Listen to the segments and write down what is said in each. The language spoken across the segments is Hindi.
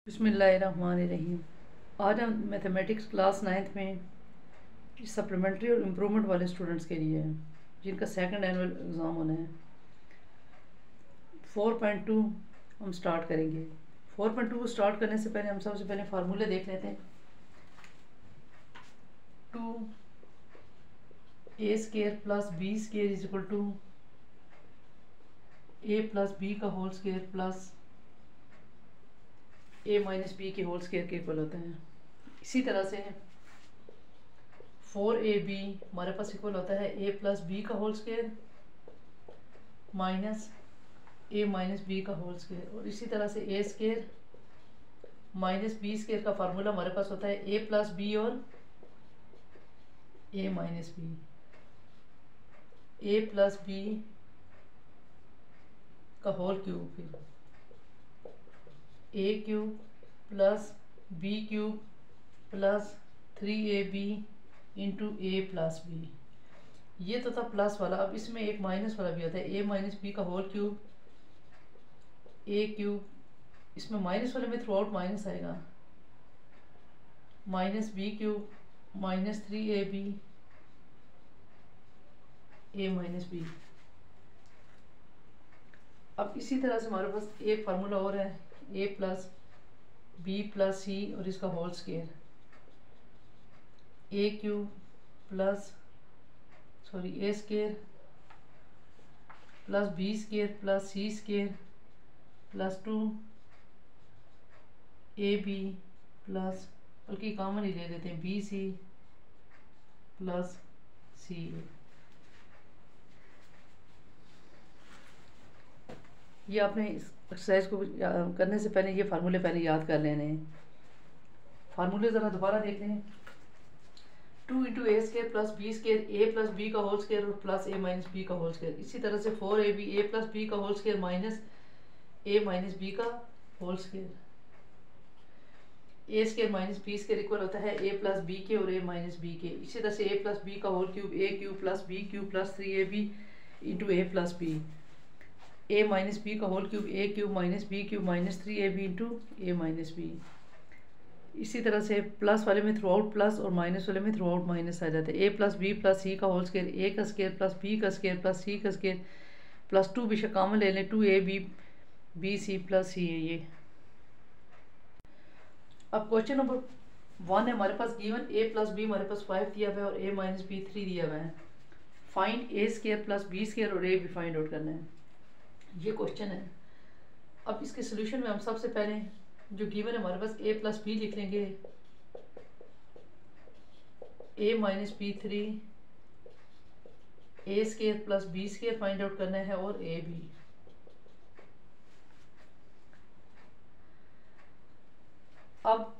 बिस्मिल्लाहिर्रहमानिर्रहीम। आज हम मैथमेटिक्स क्लास 9th में सप्लीमेंट्री और इम्प्रूवमेंट वाले स्टूडेंट्स के लिए है जिनका सेकंड एनुअल एग्ज़ाम होना है। 4.2 हम स्टार्ट करेंगे। 4.2 को स्टार्ट करने से पहले हम सबसे पहले फार्मूले देख लेते हैं। 2a² plus b² is equal to a plus B का whole square plus a minus B के होल स्क्वायर के इक्वल होता है। इसी तरह से 4ab हमारे पास इक्वल होता है a प्लस बी का whole square minus a minus B का होल स्क्वायर, और इसी तरह से a² माइनस b² का फार्मूला हमारे पास होता है a प्लस बी और a minus B. a plus B का होल क्यूब, फिर a cube plus b cube plus 3ab into a plus B. ये तो था प्लस वाला। अब इसमें एक माइनस वाला भी होता है, a माइनस बी का होल क्यूब a क्यूब, इसमें माइनस वाले में थ्रू आउट माइनस आएगा, minus B cube minus 3ab a minus B. अब इसी तरह से हमारे पास एक फार्मूला और है, a plus B plus C और इसका whole square, a cube plus a square plus B square plus C square plus 2ab plus, बल्कि कॉमन ही ले लेते हैं, बी सी प्लस सी। ये आपने इस एक्सरसाइज को करने से पहले ये फार्मूले पहले याद कर लेने हैं। फार्मूले ज़रा दोबारा देख लें। 2 into a² plus b² a plus B का होल स्क्वायर और प्लस a माइनस बी का होल स्क्वायर। इसी तरह से 4ab a प्लस बी का whole square minus a minus B का whole square. a² minus b² equal होता है a प्लस बी के और a माइनस बी के। इसी तरह से a प्लस बी का whole cube a cube plus b cube plus 3ab into a plus B. a minus B का whole cube a cube minus B cube minus 3ab into a minus B. इसी तरह से प्लस वाले में थ्रू आउट प्लस और माइनस वाले में थ्रू आउट माइनस आ जाता है। a plus B plus C का होल स्क्वायर, a का स्क्वायर प्लस b का स्क्वायर प्लस c का स्क्वायर प्लस 2 बेशक कॉमन ले लें, 2ab बी सी प्लस सी है ये। अब क्वेश्चन नंबर 1 है हमारे पास गिवन a प्लस बी हमारे पास 5 दिया हुआ है और a माइनस बी 3 दिया हुआ है। फाइंड a² प्लस b² और a भी फाइंड आउट करना है, ये क्वेश्चन है। अब इसके सोल्यूशन में हम सबसे पहले जो गिवन है हमारे पास a प्लस बी लिख लेंगे, a minus B 3 a² plus b² find out करना है और a भी। अब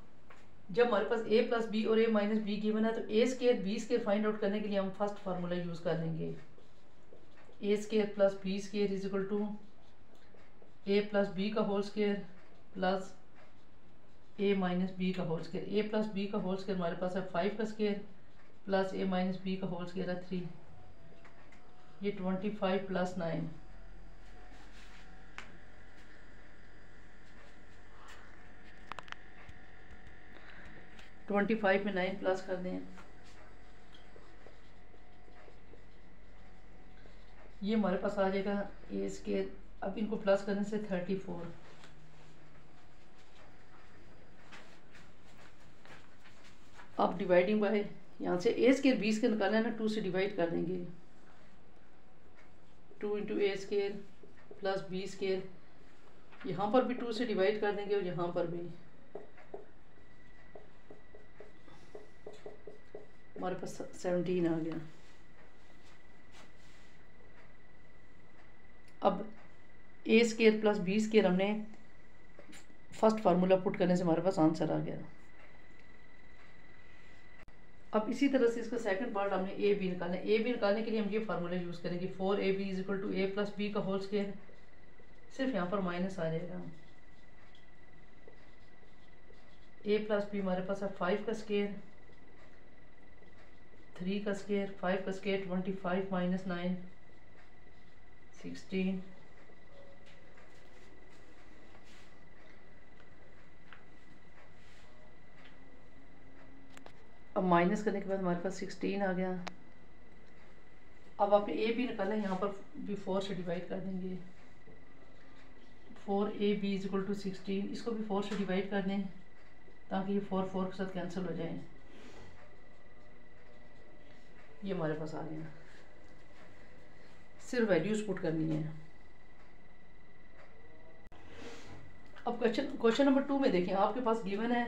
जब हमारे पास a प्लस बी और a माइनस बी गिवन है तो a² b² फाइंड आउट करने के लिए हम फर्स्ट फार्मूला यूज कर लेंगे, a² plus b² is equal to a plus B का whole square plus a minus B का whole square. a plus B का होल स्क्वायर हमारे पास है 5 का square plus a minus B का होल स्क्वायर है 3, ये 25 प्लस 9। ट्वेंटी 25 में 9 प्लस कर दें, ये हमारे पास आ जाएगा a²। अब इनको प्लस करने से 34। अब डिवाइडिंग बाय, यहाँ से a² b² निकालना है ना, 2 से डिवाइड कर देंगे, 2 इंटू a² प्लस b²। यहाँ पर भी 2 से डिवाइड कर देंगे और यहाँ पर भी हमारे पास 17 आ गया। अब a² प्लस b² हमने फर्स्ट फार्मूला पुट करने से हमारे पास आंसर आ गया। अब इसी तरह से इसका सेकंड पार्ट हमने ए बी निकालना है। ए बी निकालने के लिए हम ये फार्मूला यूज़ करेंगे, 4ab is equal to a plus B का होल स्क्वायर, सिर्फ यहाँ पर माइनस आ जाएगा। a प्लस बी हमारे पास है 5 का स्क्वायर 3 का स्क्वायर 5 का स्क्वायर 25 माइनस 9 16 अब माइनस करने के बाद हमारे पास 16 आ गया। अब आपने ए बी निकालना है, यहाँ पर भी 4 से डिवाइड कर देंगे। 4ab इज इक्वल टू 16, इसको भी 4 से डिवाइड कर दें ताकि ये 4 4 के साथ कैंसिल हो जाए। ये हमारे पास आ गया, सिर्फ वैल्यूज पुट करनी है। अब क्वेश्चन नंबर 2 में देखें, आपके पास गिवन है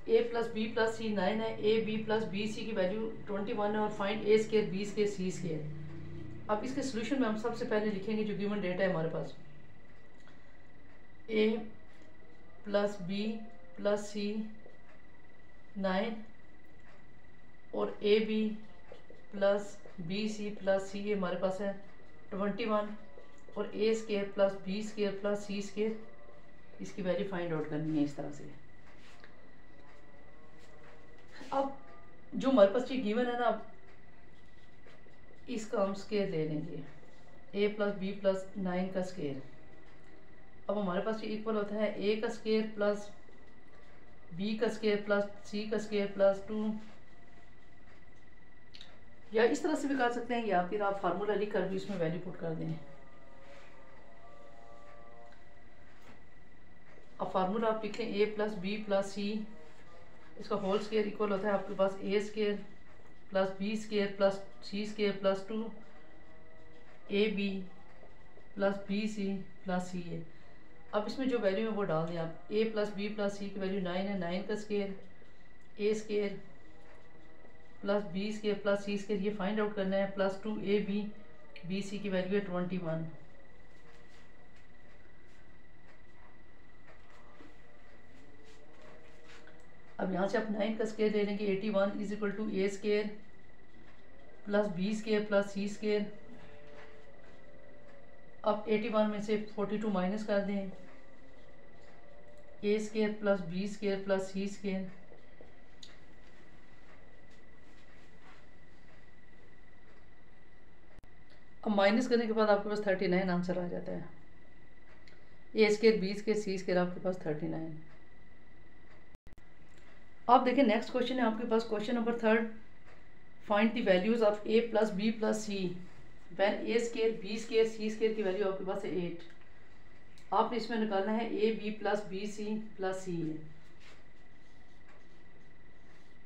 a plus B plus C 9 है, a b plus B C की वैल्यू 21 है और find a square b square c square. अब इसके सोल्यूशन में हम सबसे पहले लिखेंगे जो गिवन डेटा है हमारे पास, a plus B plus C 9 और A B plus B C plus C ये हमारे पास है 21 और A square plus B square plus C square, इसकी वैल्यू फाइंड आउट करनी है इस तरह से। अब जो हमारे पास ये गिवन है ना, अब इसका हम स्केयर ले लेंगे, a प्लस बी प्लस 9 का स्केयर। अब हमारे पास ये इक्वल होता है a का स्केयर प्लस b का स्केयर प्लस c का स्केयर प्लस 2, या इस तरह से भी कर सकते हैं, या फिर आप फार्मूला लिख कर भी इसमें वैल्यू पुट कर दें। अब फार्मूला आप लिख लें a plus B plus C, इसका होल स्केयर इक्वल होता है आपके पास a square plus B square plus C square plus 2 A B plus B C plus C A. अब इसमें जो वैल्यू है वो डाल दें आप, a plus B plus C की वैल्यू 9 है, 9 का square a square plus B square plus C square, ये फाइंड आउट करना है, plus 2 A B B C की वैल्यू है 21। अब यहाँ से आप 9 का स्केयर ले लेंगे, 81 is equal to A square plus B square plus C square. अब 81 में से 42 माइनस कर दें, A square plus B square plus C square. अब माइनस करने के बाद आपके पास 39 आंसर आ जाता है, A square B square C square आपके पास 39। आप देखें नेक्स्ट क्वेश्चन है आपके पास, question number 3, find the values of a plus B plus C when a square B square C square की वैल्यू आपके पास है 8। आपने इसमें निकालना है a b plus B C plus C A.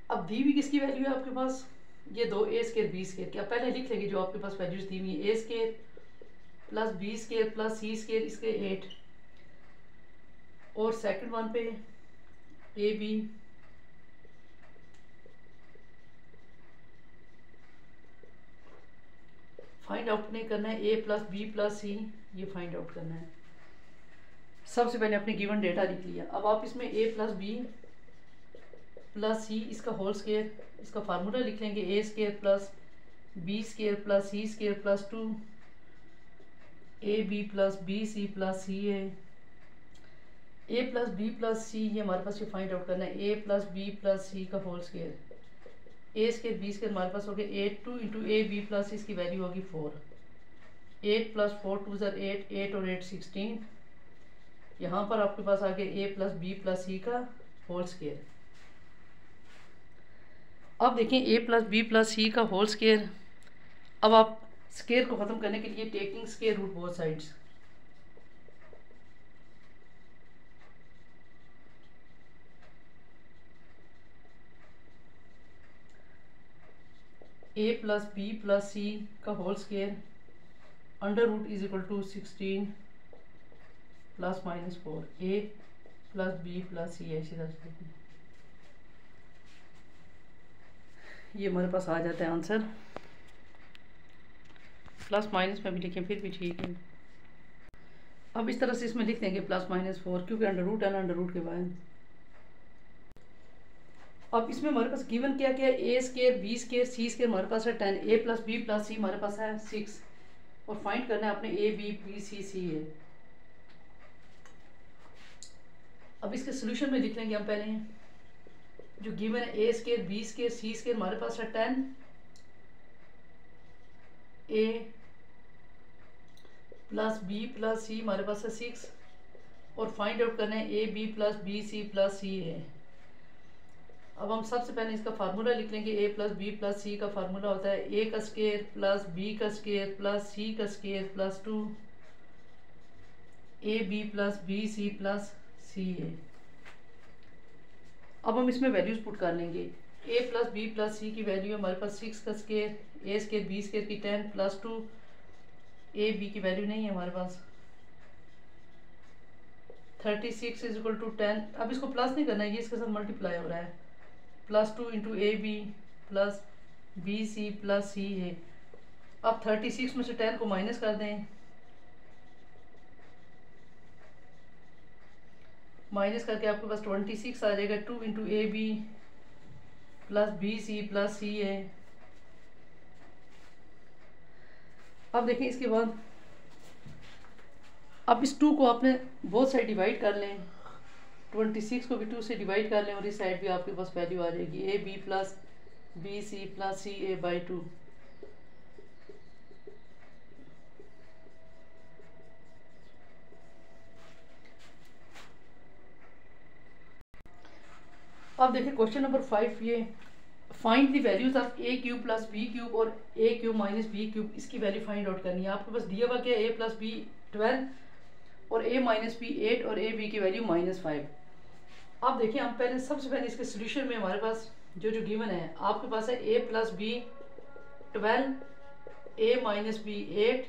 अब दी हुई किसकी वैल्यू है आपके पास, ये दो a स्केयर बी स्केयर की। आप पहले लिख लेंगे जो आपके पास वैल्यूज दी हुई है, a square plus B square plus C square इसके 8, और सेकंड वन पे ए बी फाइंड आउट नहीं करना है, a plus B plus C ये फाइंड आउट करना है। सबसे पहले अपने गिवन डेटा लिख लिया। अब आप इसमें a plus B plus C इसका होल स्केयर, इसका फार्मूला लिख लेंगे, a square plus B square plus C square plus 2 A B plus B C plus C A plus B plus C ये हमारे पास ये फाइंड आउट करना है, a plus B plus C का whole square, A square B square हमारे पास हो गया 8, 2 इंटू ए बी प्लस इसकी वैल्यू होगी 4, 8 प्लस 4 2 ज़र 8, 8 और 8 16। यहाँ पर आपके पास आ गया ए प्लस बी प्लस सी का होल स्केयर। अब देखें a plus B plus C का होल स्केयर। अब आप स्केयर को ख़त्म करने के लिए taking square root both sides, a plus B plus C का whole square under root is equal to 16 plus minus 4, a plus B plus C ऐसी तरह से ये हमारे पास आ जाता है आंसर। प्लस माइनस में भी लिखें फिर भी ठीक है। अब इस तरह से इसमें लिख देंगे प्लस माइनस 4, क्योंकि अंडर रूट है ना, अंडर रूट के बाद। अब इसमें हमारे पास गिवन क्या क्या है, A square B square C square हमारे पास है 10, A plus B plus C हमारे पास है 6, और फाइंड करना है अपने A B C C A. अब इसके सोल्यूशन में लिख लेंगे हम पहले, जो गिवन है A square B square C square हमारे पास है 10, A plus B plus C हमारे पास है 6, और फाइंड आउट करना है A B plus B C plus C A. अब हम सबसे पहले इसका फार्मूला लिख लेंगे। A plus B plus C का फार्मूला होता है ए का स्क्वायर प्लस बी का स्क्वायर प्लस सी का square plus 2 A B plus B C plus C A. अब हम इसमें वैल्यूज पुट कर लेंगे। A plus B plus C की वैल्यू है हमारे पास 6 का स्क्वायर ए स्क्वायर बी स्क्वायर की 10 प्लस 2 ए बी की वैल्यू नहीं है हमारे पास 36 इज इक्वल टू 10। अब इसको प्लस नहीं करना है, ये इसके साथ मल्टीप्लाई हो रहा है plus 2 into A B plus B C plus C A. अब 36 में से 10 को माइनस कर दें, माइनस करके आपके पास 26 आ जाएगा 2 into A B plus B C plus C A. अब देखिए इसके बाद अब इस 2 को आपने बोथ साइड डिवाइड कर लें, 26 को भी 2 से डिवाइड कर लें और इस साइड भी आपके पास वैल्यू आ जाएगी A B plus B C plus C A by 2। अब देखिए क्वेश्चन नंबर 5, ये find the values of A cube plus B cube और A cube minus B cube. इसकी वैल्यू फाइंड आउट करनी है। आपके पास दिया हुआ क्या है, ए प्लस बी 12 और ए माइनस बी 8 और ए बी की वैल्यू -5। अब देखिए हम पहले सबसे पहले इसके सोल्यूशन में हमारे पास जो गिवन है आपके पास है A plus B 12 A minus B 8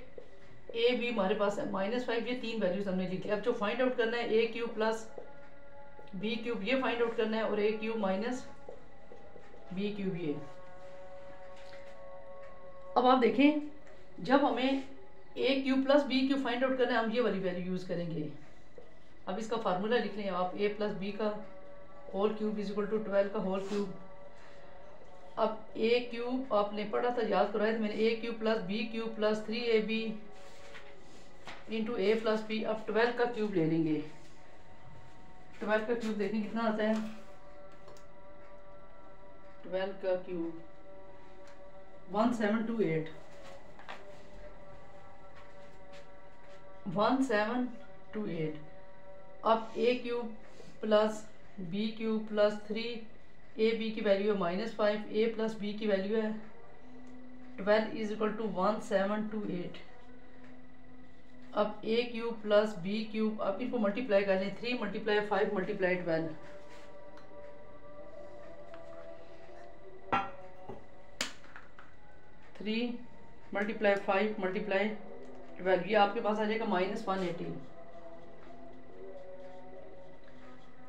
A B हमारे पास है -5। ये 3 वैल्यूज हमने लिखी। अब जो फाइंड आउट करना है A cube plus B cube ये फाइंड आउट करना है और A cube minus B cube ये। अब आप देखें जब हमें A cube plus B cube find out करना है हम ये वाली वैल्यू यूज करेंगे। अब इसका फार्मूला लिख लें आप, ए प्लस बी का whole cube is equal to 12 का होल क्यूब। अब ए क्यूब आपने पढ़ा था, याद करवाया था मैंने, A cube plus B cube plus 3ab into A plus B. अब 12 का क्यूब ले लेंगे। 12 का क्यूब देखें कितना आता है, 12 का क्यूब 1728 1728। अब A cube plus B cube plus 3 A B की वैल्यू है -5 ए प्लस बी की वैल्यू है 12 इज इक्वल टू 1728। अब A cube plus B cube, अब इनको मल्टीप्लाई कर लें, 3 मल्टीप्लाई 5 मल्टीप्लाई 12 3 मल्टीप्लाई 5 मल्टीप्लाई 12 ये आपके पास आ जाएगा -180।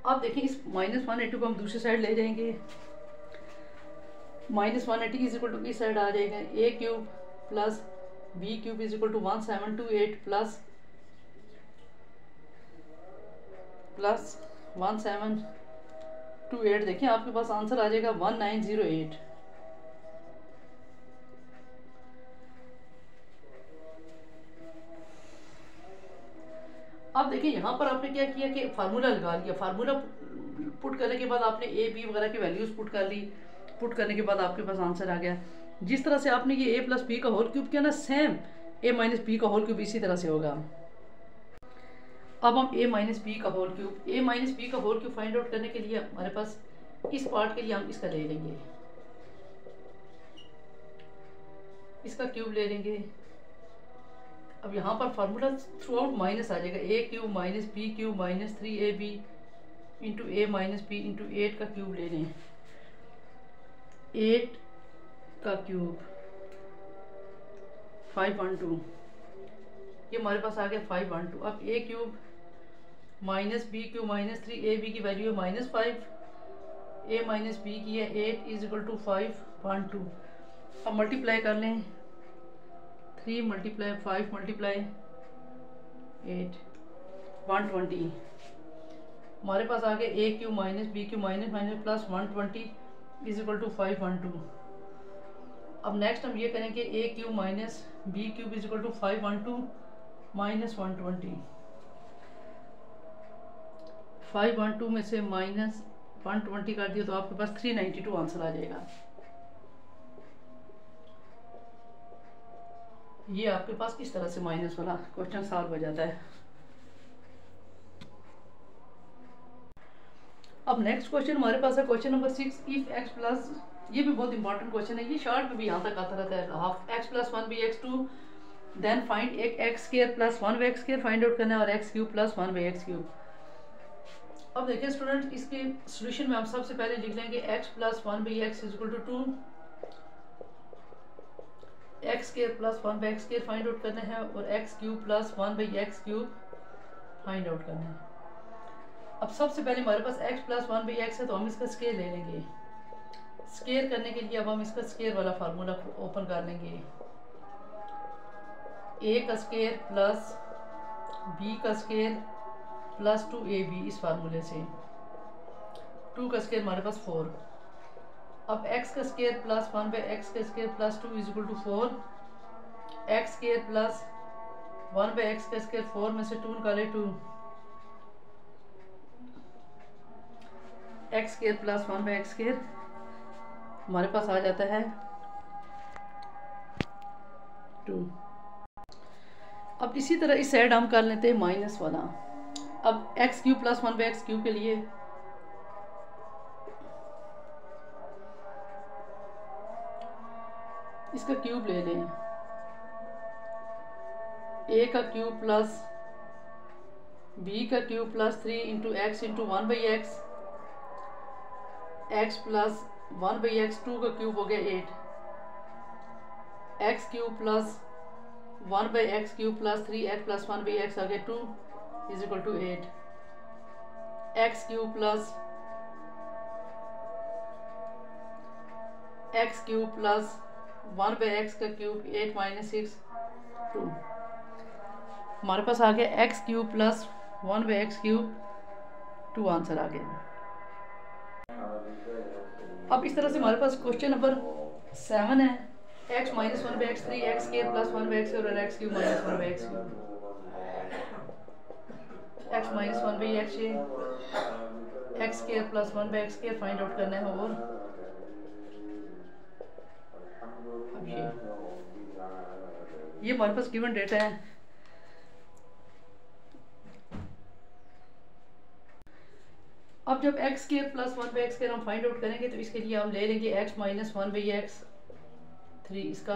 अब देखिए इस -180 को हम दूसरी साइड ले जाएंगे, -180 इज इक्वल टू इस साइड आ जाएगा A cube plus B cube is equal to 1728 plus 1728। देखिए आपके पास आंसर आ जाएगा 1908। अब देखिए यहाँ पर आपने क्या किया कि फार्मूला लगा लिया। फार्मूला पुट करने के बाद आपने ए बी वगैरह की वैल्यूज पुट कर ली। पुट करने के बाद आपके पास आंसर आ गया। जिस तरह से आपने ये ए प्लस बी का होल क्यूब किया ना, सेम ए माइनस बी का होल क्यूब इसी तरह से होगा। अब हम ए माइनस बी का होल क्यूब फाइंड आउट करने के लिए हमारे पास इस पार्ट के लिए हम इसका ले लेंगे, इसका क्यूब ले लेंगे। अब यहाँ पर फार्मूला थ्रू आउट माइनस आ जाएगा, A cube minus B cube minus 3ab into A minus B into 8 का क्यूब ले लें, 8 का क्यूब 512 ये हमारे पास आ गया 512। अब A cube minus B cube minus 3ab की वैल्यू है -5, ए माइनस बी की है 8 इज इक्वल टू 512। अब मल्टीप्लाई कर लें, 3 मल्टीप्लाई 5 मल्टीप्लाई 8 120। हमारे पास आ गया A cube minus B cube minus minus plus 120 is equal to 512। अब नेक्स्ट हम ये करेंगे A cube minus B cube is equal to 512 minus 120। 512 में से माइनस 120 कर दिया तो आपके पास 392 आंसर आ जाएगा। ये आपके पास इस तरह से माइनस वाला क्वेश्चन सॉल्व हो जाता है। अब नेक्स्ट क्वेश्चन हमारे पास है question number 6, if x plus, ये भी बहुत इंपॉर्टेंट क्वेश्चन है, ये शॉर्ट में भी यहाँ तक आता रहता है। Half x plus 1/x2 then find एक x² plus 1/x² find out करना है और x³ प्लस 1/x³। अब देखिए स्टूडेंट, इसके सोल्यूशन में हम सबसे पहले लिख लेंगे x plus 1/x equal to 2, x² plus 1/x² find out करना है और x³ plus 1/x³ find out करना है। अब सबसे पहले हमारे पास x प्लस 1/x है तो हम इसका स्केयर ले लेंगे। स्केयर करने के लिए अब हम इसका स्केयर वाला फार्मूला ओपन कर लेंगे। a का स्केयर प्लस b का स्केयर प्लस 2ab, इस फार्मूले से 2 का स्केयर हमारे पास 4। अब x का स्केयर प्लस 1/x का square plus 2 is equal to 4, x square plus 1/x का स्केयर 4 में से 2 निकाले 2, x square plus 1/x square हमारे पास आ जाता है 2। अब इसी तरह इस साइड हम कर लेते हैं माइनस वाला। अब x³ प्लस 1/x³ के लिए इसका क्यूब ले लें, a का क्यूब प्लस b का cube plus 3 into x into 1/x, x plus 1/x 2 का क्यूब हो गया 8, x³ plus 1/x³ plus 3x plus 1/x आ गया 2 is equal to 8, x³ plus x³ plus 1/x का क्यूब 8 माइनस 6 2, हमारे पास आ गया x³ प्लस 1/x³ 2 आंसर आ गया। अब इस तरह से हमारे पास क्वेश्चन नंबर 7 है, x minus 1/x3 x square plus 1/x और x³ minus 1/x3, x minus 1/x x square plus 1/x² find out करना है। और अब ये हमारे पास गिवन डेटा है। अब जब x स्केयर प्लस 1/x² हम फाइंड आउट करेंगे तो इसके लिए हम ले लेंगे x माइनस 1/x3 इसका,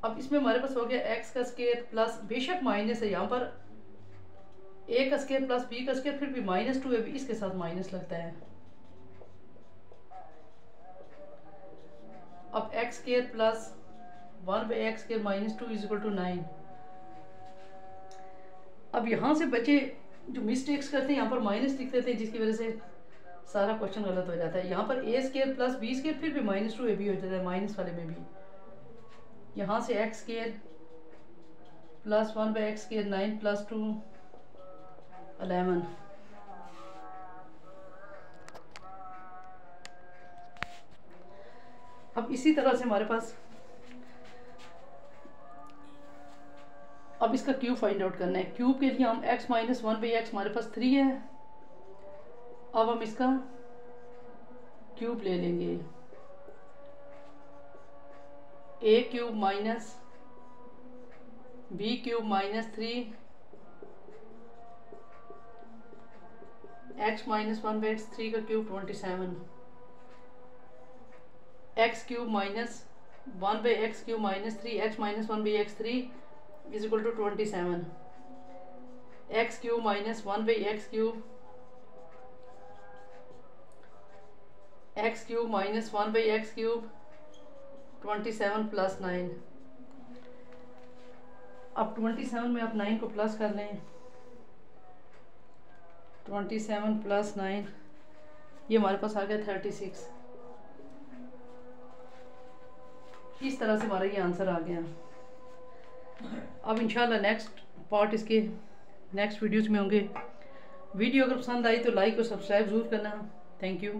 अब इसमें हमारे पास हो गया x का स्केयर प्लस, बेशक माइनस है यहाँ पर, a का स्केयर प्लस b का स्केयर, फिर भी -2 है, इसके साथ माइनस लगता है। अब x square plus 1/x² -2 is equal to 9। अब यहाँ से बच्चे जो मिस्टेक्स करते हैं यहाँ पर माइनस लिख देते हैं, जिसकी वजह से सारा क्वेश्चन गलत हो जाता है। यहाँ पर a square plus b square फिर भी -2 भी हो जाता है, माइनस वाले में भी। यहाँ से x square plus 1/x² 9 plus 2 11, अब इसी तरह से हमारे पास अब इसका क्यूब फाइंड आउट करना है। क्यूब के लिए हम x माइनस 1/x हमारे पास 3 है, अब हम इसका क्यूब ले लेंगे, a³ minus b³ minus 3 x minus 1/3 का cube 27, x³ minus 1/x³ minus 3 x minus 1/x3 is equal to 27, x³ minus 1/x³ x³ minus 1/x³ 27 plus 9। अब 27 में आप 9 को प्लस कर लें, 27 प्लस 9 ये हमारे पास आ गया 36। इस तरह से हमारा ये आंसर आ गया। अब इंशाल्लाह नेक्स्ट पार्ट इसके नेक्स्ट वीडियोज़ में होंगे। वीडियो अगर पसंद आई तो लाइक और सब्सक्राइब ज़रूर करना। Thank you.